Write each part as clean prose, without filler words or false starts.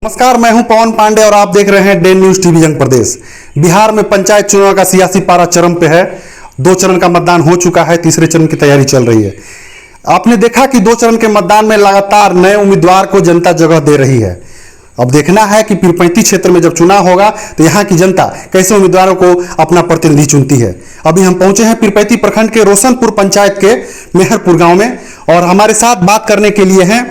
नमस्कार, मैं हूं पवन पांडे और आप देख रहे हैं डे न्यूज टीवी जंग प्रदेश। बिहार में पंचायत चुनाव का सियासी पारा चरम पे है। 2 चरण का मतदान हो चुका है, तीसरे चरण की तैयारी चल रही है। आपने देखा कि 2 चरण के मतदान में लगातार नए उम्मीदवार को जनता जगह दे रही है। अब देखना है कि पीरपैंती क्षेत्र में जब चुनाव होगा तो यहाँ की जनता कैसे उम्मीदवारों को अपना प्रतिनिधि चुनती है। अभी हम पहुंचे हैं पीरपैंती प्रखंड के रोशनपुर पंचायत के मेहरपुर गांव में और हमारे साथ बात करने के लिए हैं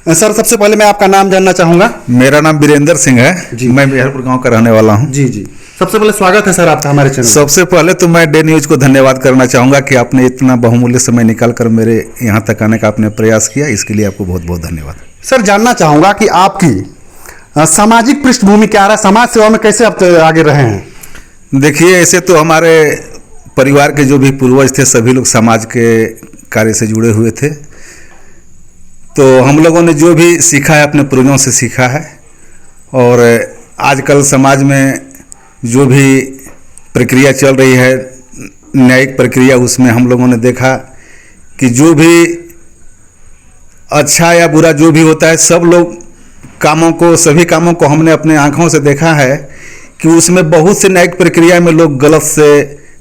सर। सबसे पहले मैं आपका नाम जानना चाहूंगा। मेरा नाम वीरेंद्र सिंह है जी। मैं मेहरपुर गांव का रहने वाला हूं। जी जी, सबसे पहले स्वागत है सर आपका हमारे चैनल। सबसे पहले तो मैं डे न्यूज को धन्यवाद करना चाहूंगा कि आपने इतना बहुमूल्य समय निकालकर मेरे यहां तक आने का आपने प्रयास किया, इसके लिए आपको बहुत बहुत धन्यवाद। सर, जानना चाहूंगा कि आपकी सामाजिक पृष्ठभूमि क्या रहा, समाज सेवा में कैसे आप आगे रहे हैं? देखिए, ऐसे तो हमारे परिवार के जो भी पूर्वज थे सभी लोग समाज के कार्य से जुड़े हुए थे, तो हम लोगों ने जो भी सीखा है अपने पूर्वजों से सीखा है। और आजकल समाज में जो भी प्रक्रिया चल रही है, न्यायिक प्रक्रिया, उसमें हम लोगों ने देखा कि जो भी अच्छा या बुरा जो भी होता है, सब लोग सभी कामों को हमने अपने आंखों से देखा है कि उसमें बहुत से न्यायिक प्रक्रिया में लोग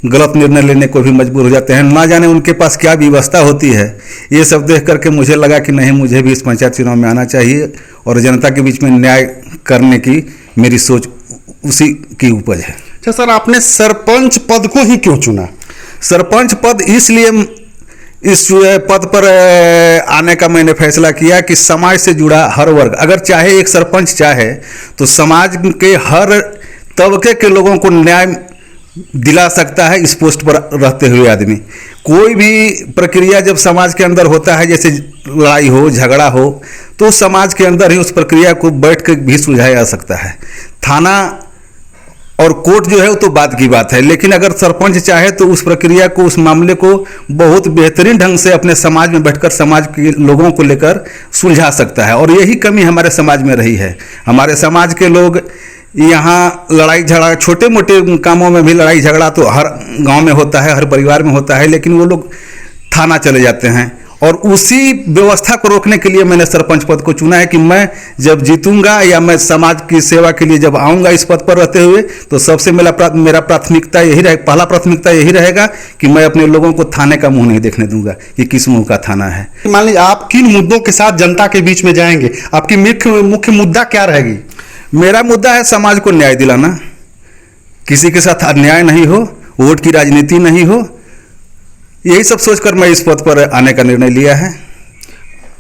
गलत निर्णय लेने को भी मजबूर हो जाते हैं। ना जाने उनके पास क्या व्यवस्था होती है। ये सब देख करके मुझे लगा कि नहीं, मुझे भी इस पंचायत चुनाव में आना चाहिए और जनता के बीच में न्याय करने की मेरी सोच उसी की उपज है। अच्छा सर, आपने सरपंच पद को ही क्यों चुना? सरपंच पद इसलिए इस पद पर आने का मैंने फैसला किया कि समाज से जुड़ा हर वर्ग, अगर चाहे एक सरपंच चाहे तो समाज के हर तबके के लोगों को न्याय दिला सकता है। इस पोस्ट पर रहते हुए आदमी कोई भी प्रक्रिया जब समाज के अंदर होता है, जैसे लड़ाई हो, झगड़ा हो, तो समाज के अंदर ही उस प्रक्रिया को बैठ कर भी सुलझाया जा सकता है। थाना और कोर्ट जो है वो तो बात की बात है, लेकिन अगर सरपंच चाहे तो उस प्रक्रिया को, उस मामले को बहुत बेहतरीन ढंग से अपने समाज में बैठकर समाज के लोगों को लेकर सुलझा सकता है। और यही कमी हमारे समाज में रही है। हमारे समाज के लोग यहाँ लड़ाई झगड़ा, छोटे मोटे कामों में भी लड़ाई झगड़ा तो हर गांव में होता है, हर परिवार में होता है, लेकिन वो लोग थाना चले जाते हैं। और उसी व्यवस्था को रोकने के लिए मैंने सरपंच पद को चुना है कि मैं जब जीतूंगा या मैं समाज की सेवा के लिए जब आऊँगा इस पद पर रहते हुए, तो सबसे मेरा प्राथमिकता यही रहे, पहला प्राथमिकता यही रहेगा कि मैं अपने लोगों को थाने का मुंह नहीं देखने दूंगा कि किस मुंह का थाना है। मान लीजिए आप किन मुद्दों के साथ जनता के बीच में जाएंगे, आपकी मुख्य मुद्दा क्या रहेगी? मेरा मुद्दा है समाज को न्याय दिलाना, किसी के साथ अन्याय नहीं हो, वोट की राजनीति नहीं हो। यही सब सोचकर मैं इस पद पर आने का निर्णय लिया है।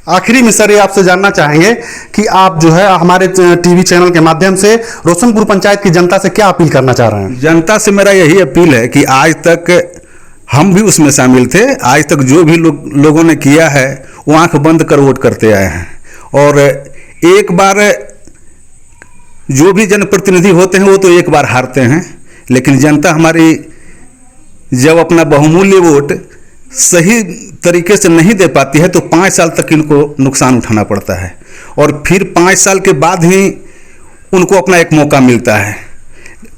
आखिरी में सर ये आपसे जानना चाहेंगे कि आप जो है हमारे टीवी चैनल के माध्यम से रोशनपुर पंचायत की जनता से क्या अपील करना चाह रहे हैं? जनता से मेरा यही अपील है कि आज तक हम भी उसमें शामिल थे, आज तक जो भी लोगों ने किया है वो आंख बंद कर वोट करते आए हैं। और एक बार जो भी जनप्रतिनिधि होते हैं वो तो एक बार हारते हैं, लेकिन जनता हमारी जब अपना बहुमूल्य वोट सही तरीके से नहीं दे पाती है तो 5 साल तक इनको नुकसान उठाना पड़ता है और फिर 5 साल के बाद ही उनको अपना एक मौका मिलता है।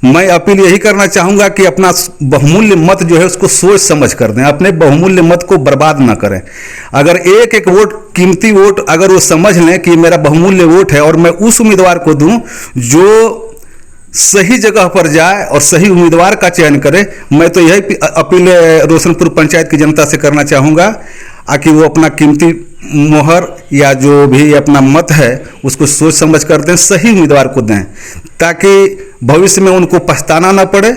मैं अपील यही करना चाहूँगा कि अपना बहुमूल्य मत जो है उसको सोच समझ कर दें, अपने बहुमूल्य मत को बर्बाद ना करें। अगर एक एक वोट, कीमती वोट, अगर वो समझ लें कि मेरा बहुमूल्य वोट है और मैं उस उम्मीदवार को दूं जो सही जगह पर जाए और सही उम्मीदवार का चयन करे। मैं तो यही अपील रोशनपुर पंचायत की जनता से करना चाहूँगा कि वो अपना कीमती मोहर या जो भी अपना मत है उसको सोच समझ कर दें, सही उम्मीदवार को दें, ताकि भविष्य में उनको पछताना ना पड़े।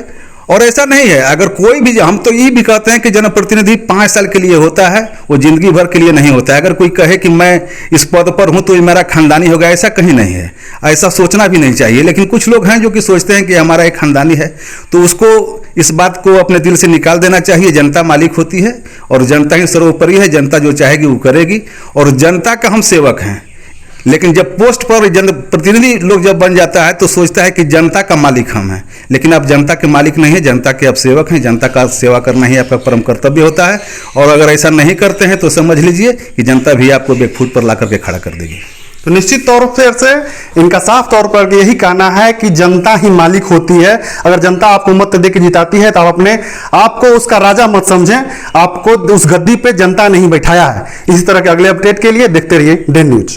और ऐसा नहीं है, अगर कोई भी, हम तो ये भी कहते हैं कि जनप्रतिनिधि 5 साल के लिए होता है, वो जिंदगी भर के लिए नहीं होता है। अगर कोई कहे कि मैं इस पद पर हूँ तो ये मेरा खानदानी होगा, ऐसा कहीं नहीं है, ऐसा सोचना भी नहीं चाहिए। लेकिन कुछ लोग हैं जो कि सोचते हैं कि हमारा एक खानदानी है, तो उसको इस बात को अपने दिल से निकाल देना चाहिए। जनता मालिक होती है और जनता ही सर्वोपरि है, जनता जो चाहेगी वो करेगी और जनता का हम सेवक हैं। लेकिन जब पोस्ट पर जनप्रतिनिधि लोग जब बन जाता है तो सोचता है कि जनता का मालिक हम हैं, लेकिन आप जनता के मालिक नहीं है, जनता के आप सेवक हैं। जनता का सेवा करना ही आपका परम कर्तव्य होता है और अगर ऐसा नहीं करते हैं तो समझ लीजिए कि जनता भी आपको बैकफुट पर ला करके खड़ा कर देगी। तो निश्चित तौर से इनका साफ तौर पर यही कहना है कि जनता ही मालिक होती है। अगर जनता आपको मत देकर जिताती है तो आप अपने आपको उसका राजा मत समझें, आपको उस गद्दी पे जनता नहीं बैठाया है। इसी तरह के अगले अपडेट के लिए देखते रहिए डे न्यूज।